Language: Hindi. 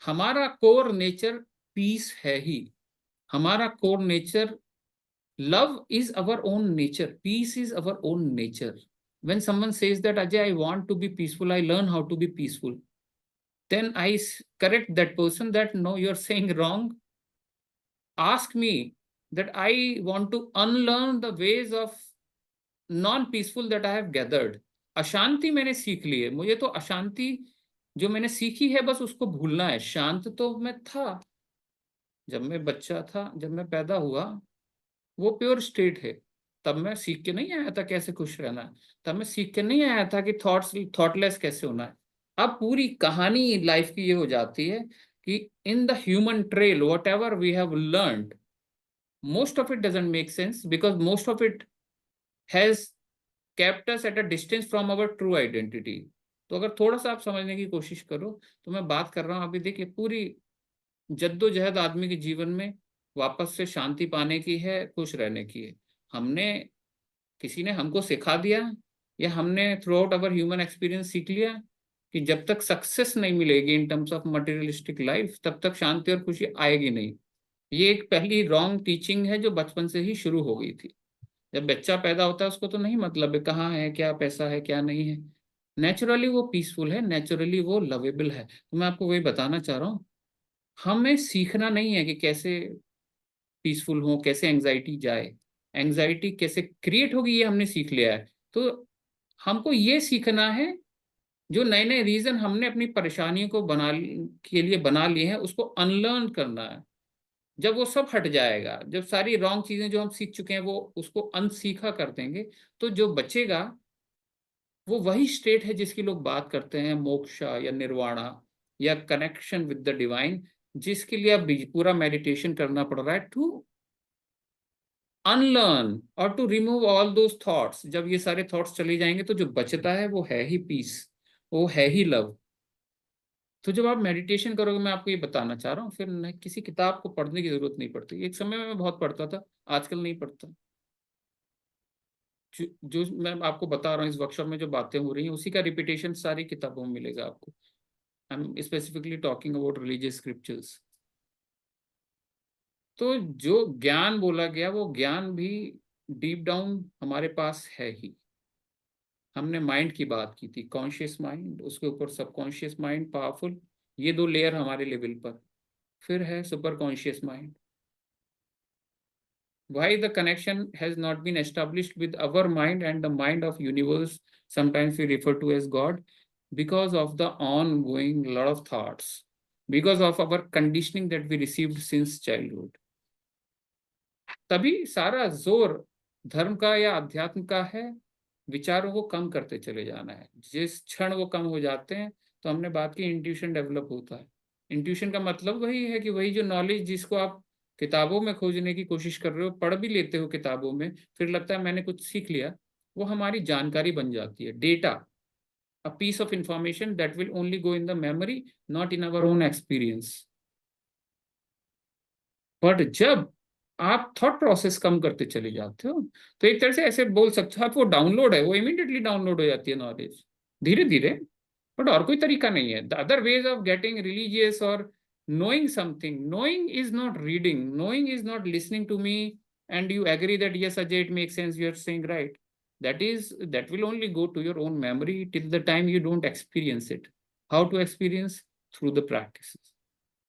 हमारा कोर नेचर पीस है ही, हमारा core nature, love is our own nature, peace is our own nature. When someone says that Ajay, I want to be peaceful, I learn how to be peaceful, then correct that person that no, you're saying wrong. Ask me that I want to unlearn the ways of non peaceful that I have gathered. अशांति मैंने सीख ली है, मुझे तो अशांति जो मैंने सीखी है बस उसको भूलना है. शांत तो मैं था जब मैं बच्चा था, जब मैं पैदा हुआ, वो प्योर स्टेट है. तब मैं सीख के नहीं आया था कैसे खुश रहना है, तब मैं सीख के नहीं आया था कि थॉटलेस कैसे होना है. अब पूरी कहानी लाइफ की ये हो जाती है कि in the human trail whatever we have learned, most of it doesn't make sense because most of it has kept us at a distance from our true identity. तो अगर थोड़ा सा आप समझने की कोशिश करो तो मैं बात कर रहा हूं अभी, देखिए पूरी जद्दोजहद आदमी के जीवन में वापस से शांति पाने की है, खुश रहने की है. हमने, किसी ने हमको सिखा दिया या हमने through out our human experience सीख लिया कि जब तक सक्सेस नहीं मिलेगी in terms of materialistic life तब तक शांति और खुशी आएगी नहीं. ये एक पहली रॉन्ग टीचिंग है जो बचपन से ही शुरू हो गई थी. जब बच्चा पैदा होता है उसको तो नहीं मतलब है कहाँ है, क्या पैसा है, क्या नहीं है. नेचुरली वो पीसफुल है, नेचुरली वो लवेबल है. तो मैं आपको वही बताना चाह रहा हूँ, हमें सीखना नहीं है कि कैसे पीसफुल हो, कैसे एंग्जाइटी जाए, एंग्जाइटी कैसे क्रिएट होगी ये हमने सीख लिया है. तो हमको ये सीखना है, जो नए नए रीजन हमने अपनी परेशानियों को के लिए बना लिए हैं उसको अनलर्न करना है. जब वो सब हट जाएगा, जब सारी रॉन्ग चीजें जो हम सीख चुके हैं वो उसको अनसीखा कर देंगे, तो जो बचेगा वो वही स्टेट है जिसकी लोग बात करते हैं, मोक्षा या निर्वाणा या कनेक्शन विद द डिवाइन, जिसके लिए अब पूरा मेडिटेशन करना पड़ रहा है टू अनलर्न और to remove all those thoughts. जब ये सारे थॉट्स चले जाएंगे तो जो बचता है वो है ही पीस, वो है ही लव. तो जब आप मेडिटेशन करोगे, मैं आपको ये बताना चाह रहा हूँ, फिर किसी किताब को पढ़ने की जरूरत नहीं पड़ती. एक समय में मैं बहुत पढ़ता था, आजकल नहीं पढ़ता. जो मैं आपको बता रहा हूँ इस वर्कशॉप में जो बातें हो रही हैं उसी का रिपीटेशन सारी किताबों में मिलेगा आपको. I am specifically talking about religious scriptures. तो जो ज्ञान बोला गया वो ज्ञान भी डीप डाउन हमारे पास है ही. हमने माइंड की बात की थी, कॉन्शियस माइंड, उसके ऊपर सबकॉन्शियस माइंड पावरफुल, ये दो लेयर हमारे लेवल पर. फिर है super conscious mind. Why the connection has not been established with our mind and the mind of universe, sometimes we refer to as God, because of the ongoing lot of thoughts, because of our conditioning that we received since childhood. तभी सारा जोर धर्म का या अध्यात्म का है, विचारों को कम करते चले जाना है. जिस क्षण वो कम हो जाते हैं तो हमने बात की इंट्यूशन डेवलप होता है. इंट्यूशन का मतलब वही है कि वही जो नॉलेज जिसको आप किताबों में खोजने की कोशिश कर रहे हो, पढ़ भी लेते हो किताबों में, फिर लगता है मैंने कुछ सीख लिया, वो हमारी जानकारी बन जाती है, data, a piece of information that will only go in the memory, not in our own experience. But जब आप थॉट प्रोसेस कम करते चले जाते हो तो एक तरह से ऐसे बोल सकते हो आप, वो डाउनलोड है, वो इमीडिएटली डाउनलोड हो जाती है नॉलेज धीरे धीरे. बट और कोई तरीका नहीं है. The other ways of getting religious और knowing something, knowing is not reading, knowing is not listening to me and you agree that yes Ajay it makes sense, you are saying right. That will only go to your own memory till the time you don't experience it. How to experience? Through the practices.